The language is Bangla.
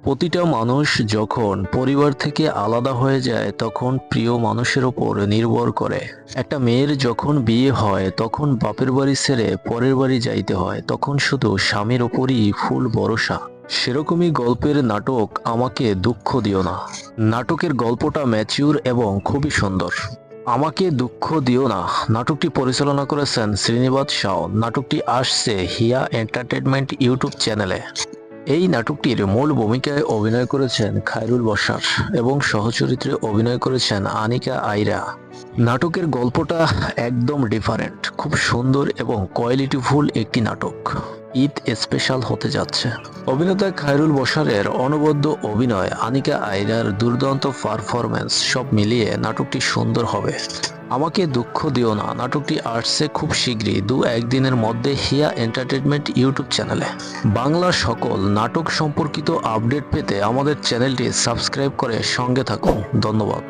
প্রতিটা মানুষ যখন পরিবার থেকে আলাদা হয়ে যায় তখন প্রিয় মানুষের ওপর নির্ভর করে। একটা মেয়ের যখন বিয়ে হয় তখন বাপের বাড়ি ছেড়ে পরের বাড়ি যাইতে হয়, তখন শুধু স্বামীর ওপরই ফুল ভরসা। সেরকমই গল্পের নাটক আমাকে দুঃখ দিও না। নাটকের গল্পটা ম্যাচিউর এবং খুবই সুন্দর। আমাকে দুঃখ দিও না নাটকটি পরিচালনা করেছেন শ্রীনিবাস শাও। নাটকটি আসছে হিয়া এন্টারটেনমেন্ট ইউটিউব চ্যানেলে। এই নাটকটির মূল ভূমিকায় অভিনয় করেছেন খায়রুল বশার এবং সহচরিত্রে অভিনয় করেছেন আনিকা আইরা। নাটকের গল্পটা একদম ডিফারেন্ট, খুব সুন্দর এবং কোয়ালিটিফুল একটি নাটক। ঈদ স্পেশাল হতে যাচ্ছে। অভিনেতা খায়রুল বশারের অনবদ্য অভিনয়, আনিকা আইরার দুর্দান্ত পারফরম্যান্স, সব মিলিয়ে নাটকটি সুন্দর হবে। আমাকে দুঃখ দিও না নাটকটি আসছে খুব শীঘ্রই, একদিনের মধ্যে হিয়া এন্টারটেনমেন্ট ইউটিউব চ্যানেলে। বাংলা সকল নাটক সম্পর্কিত আপডেট পেতে আমাদের চ্যানেলটি সাবস্ক্রাইব করে সঙ্গে থাকুন। ধন্যবাদ।